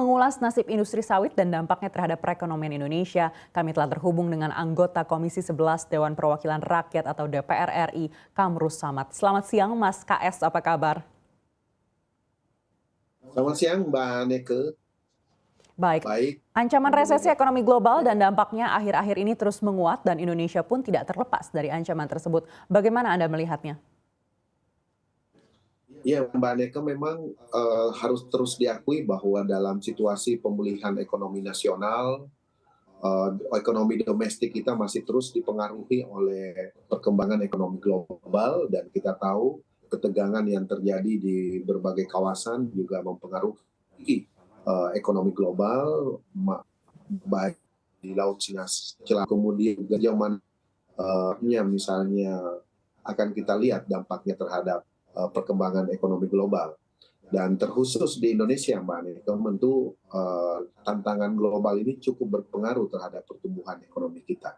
mengulas nasib industri sawit dan dampaknya terhadap perekonomian Indonesia, kami telah terhubung dengan anggota Komisi 11 Dewan Perwakilan Rakyat atau DPR RI, Kamrus Samad. Selamat siang Mas KS, apa kabar? Selamat siang Mbak Neke. Baik, ancaman resesi ekonomi global dan dampaknya akhir-akhir ini terus menguat dan Indonesia pun tidak terlepas dari ancaman tersebut. Bagaimana Anda melihatnya? Ya Mbak Neke, memang harus terus diakui bahwa dalam situasi pemulihan ekonomi nasional, ekonomi domestik kita masih terus dipengaruhi oleh perkembangan ekonomi global, dan kita tahu ketegangan yang terjadi di berbagai kawasan juga mempengaruhi ekonomi global, baik di Laut Cina Selatan, kemudian juga zaman misalnya akan kita lihat dampaknya terhadap perkembangan ekonomi global. Dan terkhusus di Indonesia, Mbak Neke, tentu tantangan global ini cukup berpengaruh terhadap pertumbuhan ekonomi kita.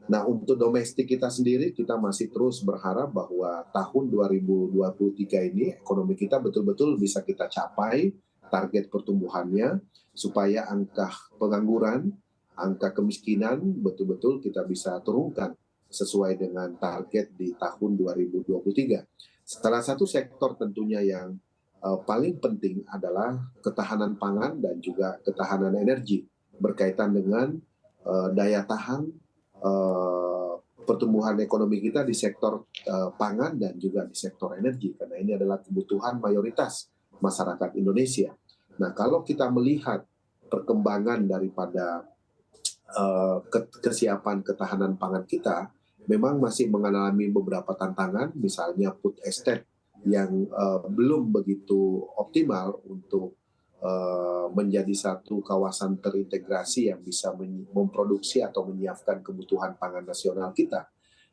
Nah, untuk domestik kita sendiri, kita masih terus berharap bahwa tahun 2023 ini ekonomi kita betul-betul bisa kita capai target pertumbuhannya, supaya angka pengangguran, angka kemiskinan betul-betul kita bisa turunkan sesuai dengan target di tahun 2023. Salah satu sektor tentunya yang paling penting adalah ketahanan pangan dan juga ketahanan energi, berkaitan dengan daya tahan pertumbuhan ekonomi kita di sektor pangan dan juga di sektor energi, karena ini adalah kebutuhan mayoritas masyarakat Indonesia. Nah, kalau kita melihat perkembangan daripada kesiapan ketahanan pangan kita, memang masih mengalami beberapa tantangan, misalnya food estate yang belum begitu optimal untuk menjadi satu kawasan terintegrasi yang bisa memproduksi atau menyiapkan kebutuhan pangan nasional kita.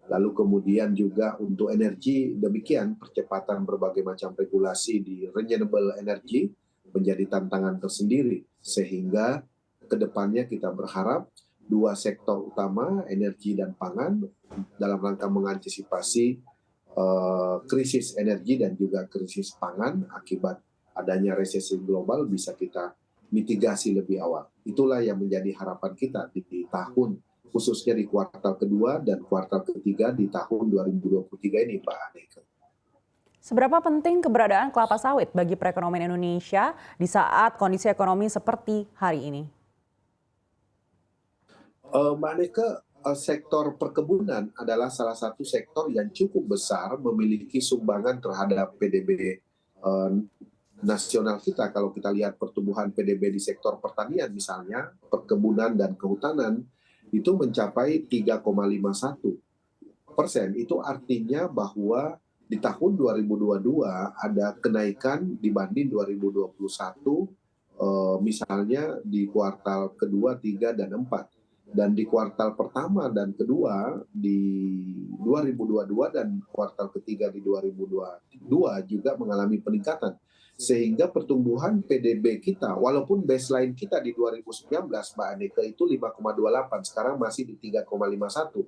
Lalu kemudian juga untuk energi, demikian percepatan berbagai macam regulasi di renewable energy menjadi tantangan tersendiri, sehingga kedepannya kita berharap dua sektor utama, energi dan pangan, dalam rangka mengantisipasi krisis energi dan juga krisis pangan akibat adanya resesi global bisa kita mitigasi lebih awal. Itulah yang menjadi harapan kita di tahun, khususnya di kuartal kedua dan kuartal ketiga di tahun 2023 ini, Pak Neke. Seberapa penting keberadaan kelapa sawit bagi perekonomian Indonesia di saat kondisi ekonomi seperti hari ini? Mbak Neke, sektor perkebunan adalah salah satu sektor yang cukup besar, memiliki sumbangan terhadap PDB nasional kita. Kalau kita lihat pertumbuhan PDB di sektor pertanian misalnya, perkebunan dan kehutanan, itu mencapai 3,51%. Itu artinya bahwa di tahun 2022 ada kenaikan dibanding 2021, misalnya di kuartal kedua, 3, dan 4. Dan di kuartal pertama dan kedua di 2022 dan kuartal ketiga di 2022 juga mengalami peningkatan. Sehingga pertumbuhan PDB kita, walaupun baseline kita di 2019, Mbak Aneka, itu 5,28, sekarang masih di 3,51.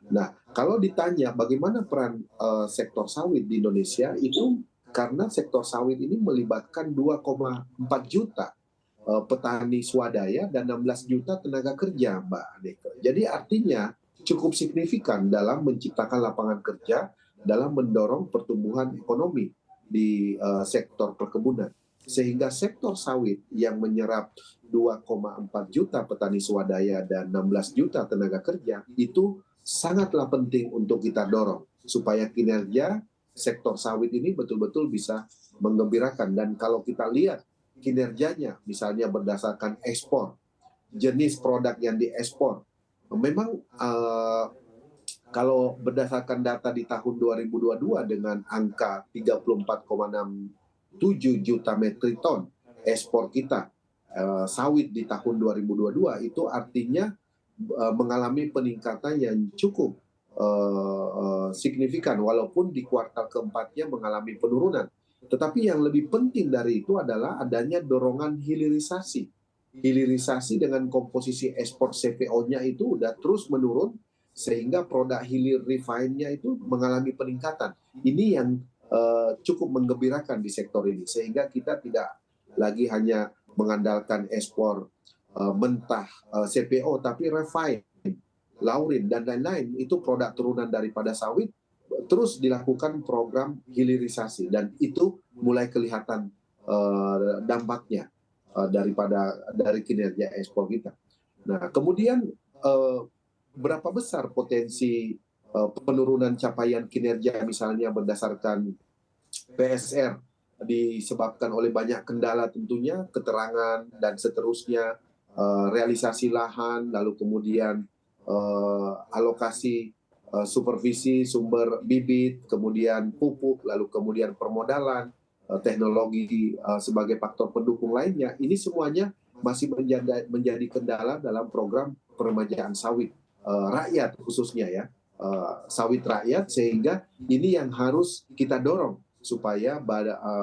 Nah, kalau ditanya bagaimana peran sektor sawit di Indonesia, itu karena sektor sawit ini melibatkan 2,4 juta petani swadaya dan 16 juta tenaga kerja, Mbak Neke. Jadi artinya cukup signifikan dalam menciptakan lapangan kerja, dalam mendorong pertumbuhan ekonomi di sektor perkebunan. Sehingga sektor sawit yang menyerap 2,4 juta petani swadaya dan 16 juta tenaga kerja itu sangatlah penting untuk kita dorong supaya kinerja sektor sawit ini betul-betul bisa menggembirakan. Dan kalau kita lihat kinerjanya, misalnya berdasarkan ekspor, jenis produk yang diekspor, memang kalau berdasarkan data di tahun 2022 dengan angka 34,67 juta metrik ton ekspor kita sawit di tahun 2022, itu artinya mengalami peningkatan yang cukup signifikan, walaupun di kuartal keempatnya mengalami penurunan. Tetapi yang lebih penting dari itu adalah adanya dorongan hilirisasi. Hilirisasi dengan komposisi ekspor CPO-nya itu udah terus menurun, sehingga produk hilir refine-nya itu mengalami peningkatan. Ini yang cukup menggembirakan di sektor ini, sehingga kita tidak lagi hanya mengandalkan ekspor mentah CPO, tapi refine, laurin, dan lain-lain, itu produk turunan daripada sawit, terus dilakukan program hilirisasi, dan itu mulai kelihatan dampaknya dari kinerja ekspor kita. Nah, kemudian berapa besar potensi penurunan capaian kinerja misalnya berdasarkan PSR disebabkan oleh banyak kendala, tentunya keterangan dan seterusnya, realisasi lahan, lalu kemudian alokasi supervisi sumber bibit, kemudian pupuk, lalu kemudian permodalan, teknologi sebagai faktor pendukung lainnya. Ini semuanya masih menjadi kendala dalam program peremajaan sawit rakyat, khususnya ya, sawit rakyat, sehingga ini yang harus kita dorong supaya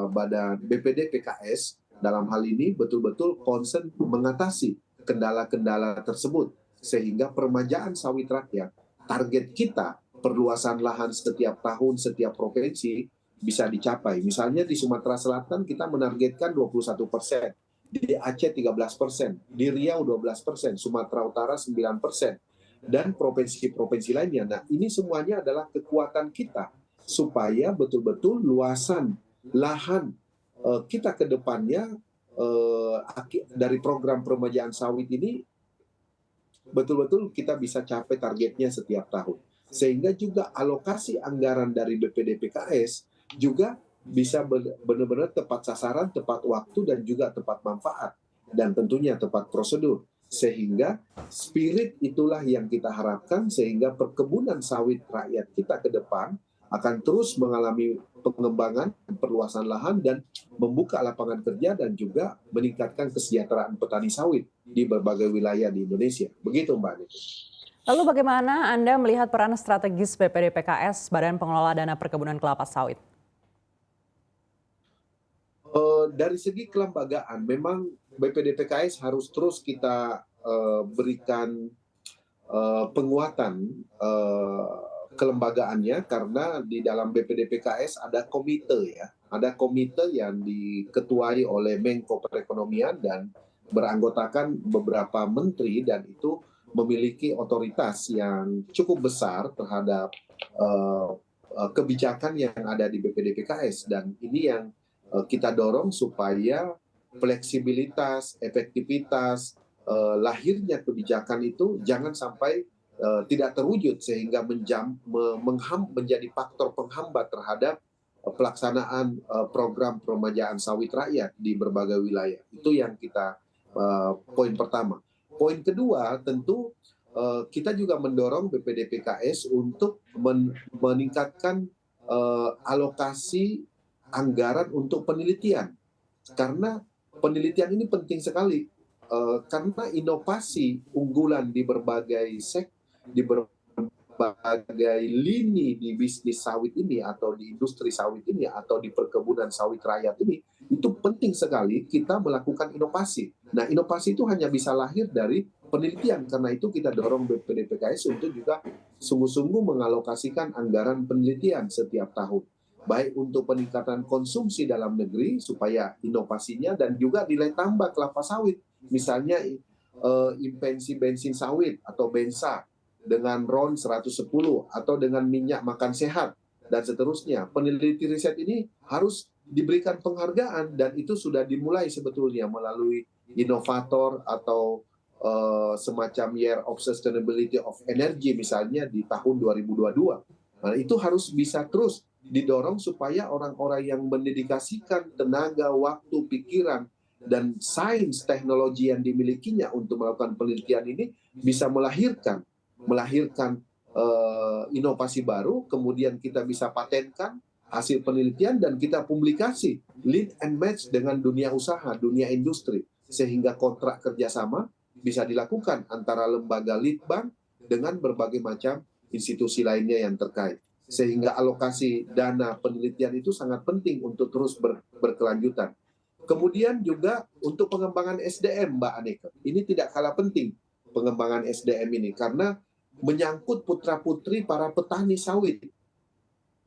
badan BPD PKS dalam hal ini betul-betul concern mengatasi kendala-kendala tersebut, sehingga peremajaan sawit rakyat, target kita perluasan lahan setiap tahun, setiap provinsi bisa dicapai. Misalnya di Sumatera Selatan kita menargetkan 21%, di Aceh 13%, di Riau 12%, Sumatera Utara 9%, dan provinsi-provinsi lainnya. Nah, ini semuanya adalah kekuatan kita supaya betul-betul luasan lahan kita ke depannya dari program peremajaan sawit ini betul-betul kita bisa capai targetnya setiap tahun. Sehingga juga alokasi anggaran dari BPD PKS juga bisa benar-benar tepat sasaran, tepat waktu, dan juga tepat manfaat. Dan tentunya tepat prosedur. Sehingga spirit itulah yang kita harapkan, sehingga perkebunan sawit rakyat kita ke depan akan terus mengalami pengembangan, perluasan lahan, dan membuka lapangan kerja, dan juga meningkatkan kesejahteraan petani sawit di berbagai wilayah di Indonesia. Begitu, Mbak Niki. Lalu bagaimana Anda melihat peran strategis BPD PKS, Badan Pengelola Dana Perkebunan Kelapa Sawit? Dari segi kelembagaan, memang BPD PKS harus terus kita berikan penguatan kelembagaannya, karena di dalam BPD PKS ada komite ya, ada komite yang diketuai oleh Menko Perekonomian dan beranggotakan beberapa menteri, dan itu memiliki otoritas yang cukup besar terhadap kebijakan yang ada di BPD PKS, dan ini yang kita dorong supaya fleksibilitas, efektivitas, lahirnya kebijakan itu jangan sampai tidak terwujud, sehingga menjadi faktor penghambat terhadap pelaksanaan program peremajaan sawit rakyat di berbagai wilayah. Itu yang kita poin pertama. Poin kedua, tentu kita juga mendorong BPD PKS untuk meningkatkan alokasi anggaran untuk penelitian, karena penelitian ini penting sekali, karena inovasi unggulan di berbagai di berbagai lini di bisnis sawit ini, atau di industri sawit ini, atau di perkebunan sawit rakyat ini, itu penting sekali kita melakukan inovasi. Nah, inovasi itu hanya bisa lahir dari penelitian, karena itu kita dorong BPD PKS untuk juga sungguh-sungguh mengalokasikan anggaran penelitian setiap tahun, baik untuk peningkatan konsumsi dalam negeri supaya inovasinya, dan juga nilai tambah kelapa sawit, misalnya impensi bensin sawit atau bensa dengan RON 110, atau dengan minyak makan sehat, dan seterusnya. Peneliti riset ini harus diberikan penghargaan, dan itu sudah dimulai sebetulnya melalui inovator atau semacam Year of Sustainability of Energy misalnya di tahun 2022. Nah, itu harus bisa terus didorong supaya orang-orang yang mendedikasikan tenaga, waktu, pikiran, dan sains teknologi yang dimilikinya untuk melakukan penelitian ini bisa melahirkan inovasi baru, kemudian kita bisa patenkan hasil penelitian, dan kita publikasi, lead and match dengan dunia usaha, dunia industri, sehingga kontrak kerjasama bisa dilakukan antara lembaga litbang dengan berbagai macam institusi lainnya yang terkait. Sehingga alokasi dana penelitian itu sangat penting untuk terus berkelanjutan. Kemudian juga untuk pengembangan SDM, Mbak Aneka, ini tidak kalah penting pengembangan SDM ini, karena menyangkut putra-putri para petani sawit.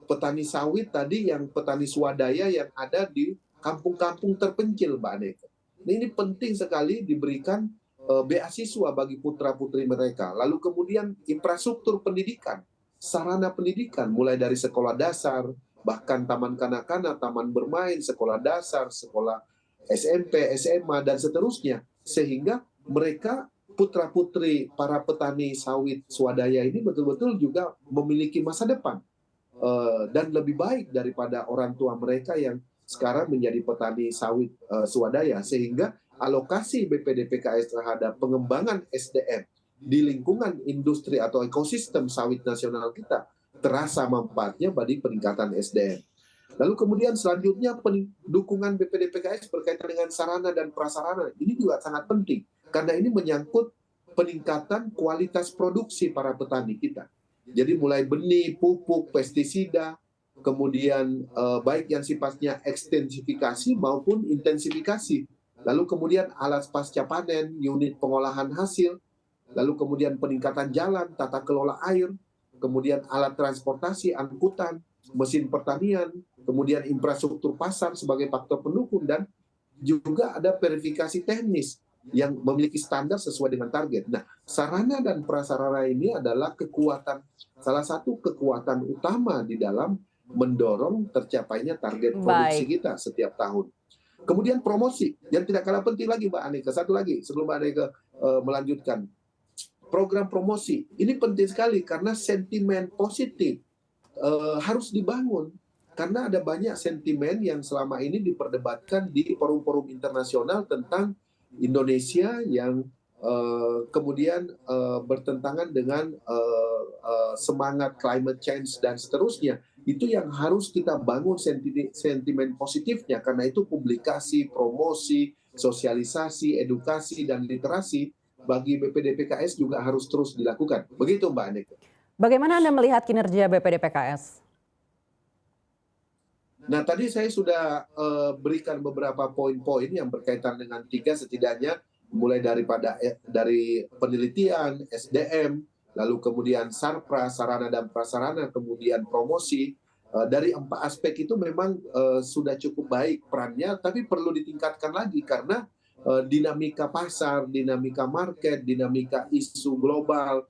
Petani sawit tadi, yang petani swadaya yang ada di kampung-kampung terpencil, Mbak Aneka. Nah, ini penting sekali diberikan beasiswa bagi putra-putri mereka. Lalu kemudian infrastruktur pendidikan, sarana pendidikan, mulai dari sekolah dasar, bahkan taman kanak-kanak, taman bermain, sekolah dasar, sekolah SMP, SMA, dan seterusnya. Sehingga mereka putra-putri para petani sawit swadaya ini betul-betul juga memiliki masa depan. Dan lebih baik daripada orang tua mereka yang sekarang menjadi petani sawit swadaya, sehingga alokasi BPDPKS terhadap pengembangan SDM di lingkungan industri atau ekosistem sawit nasional kita terasa manfaatnya bagi peningkatan SDM. Lalu kemudian selanjutnya dukungan BPDPKS berkaitan dengan sarana dan prasarana ini juga sangat penting karena ini menyangkut peningkatan kualitas produksi para petani kita. Jadi mulai benih, pupuk, pestisida, kemudian baik yang sifatnya ekstensifikasi maupun intensifikasi. Lalu kemudian alat pasca panen, unit pengolahan hasil, lalu kemudian peningkatan jalan, tata kelola air, kemudian alat transportasi, angkutan, mesin pertanian, kemudian infrastruktur pasar sebagai faktor pendukung, dan juga ada verifikasi teknis yang memiliki standar sesuai dengan target. Nah, sarana dan prasarana ini adalah salah satu kekuatan utama di dalam mendorong tercapainya target produksi kita setiap tahun. Kemudian promosi, yang tidak kalah penting lagi Mbak Aneka. Satu lagi sebelum Mbak Aneka melanjutkan. Program promosi, ini penting sekali karena sentimen positif harus dibangun. Karena ada banyak sentimen yang selama ini diperdebatkan di forum-forum internasional tentang Indonesia yang kemudian bertentangan dengan semangat climate change dan seterusnya. Itu yang harus kita bangun sentimen positifnya, karena itu publikasi, promosi, sosialisasi, edukasi, dan literasi bagi BPDPKS juga harus terus dilakukan. Begitu Mbak Aneka. Bagaimana Anda melihat kinerja BPDPKS? Nah, tadi saya sudah berikan beberapa poin-poin yang berkaitan dengan 3 setidaknya, mulai dari penelitian, SDM, lalu kemudian sarpra, sarana dan prasarana, kemudian promosi. Dari 4 aspek itu memang sudah cukup baik perannya, tapi perlu ditingkatkan lagi karena dinamika pasar, dinamika market, dinamika isu global,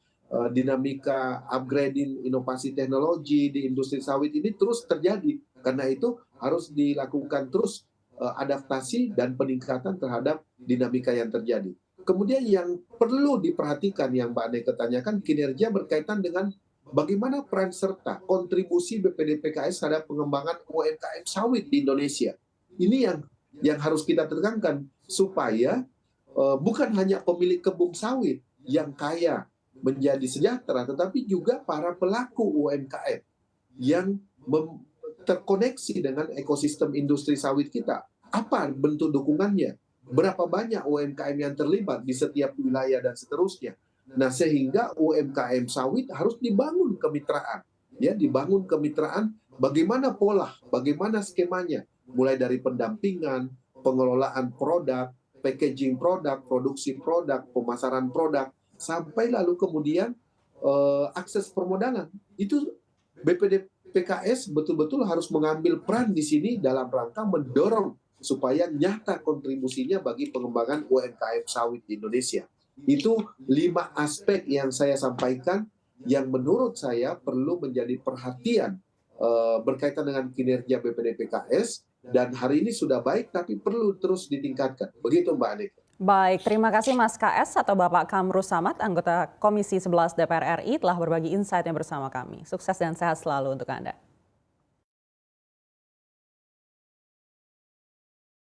dinamika upgrading inovasi teknologi di industri sawit ini terus terjadi. Karena itu harus dilakukan terus adaptasi dan peningkatan terhadap dinamika yang terjadi. Kemudian yang perlu diperhatikan yang Mbak Aneka tanyakan, kinerja berkaitan dengan bagaimana peran serta kontribusi BPDPKS terhadap pengembangan UMKM sawit di Indonesia. Ini yang harus kita tekankan supaya bukan hanya pemilik kebun sawit yang kaya menjadi sejahtera, tetapi juga para pelaku UMKM yang terkoneksi dengan ekosistem industri sawit kita. Apa bentuk dukungannya? Berapa banyak UMKM yang terlibat di setiap wilayah dan seterusnya. Nah, sehingga UMKM sawit harus dibangun kemitraan. Ya, dibangun kemitraan, bagaimana pola, bagaimana skemanya, mulai dari pendampingan, pengelolaan produk, packaging produk, produksi produk, pemasaran produk, sampai lalu kemudian akses permodalan. Itu BPDPKS betul-betul harus mengambil peran di sini dalam rangka mendorong supaya nyata kontribusinya bagi pengembangan UMKM sawit di Indonesia. Itu 5 aspek yang saya sampaikan yang menurut saya perlu menjadi perhatian berkaitan dengan kinerja BPDPKS, dan hari ini sudah baik tapi perlu terus ditingkatkan. Begitu Mbak Aneka. Baik, terima kasih Mas KS atau Bapak Kamrus Samad, anggota Komisi 11 DPR RI telah berbagi insight-nya bersama kami. Sukses dan sehat selalu untuk Anda.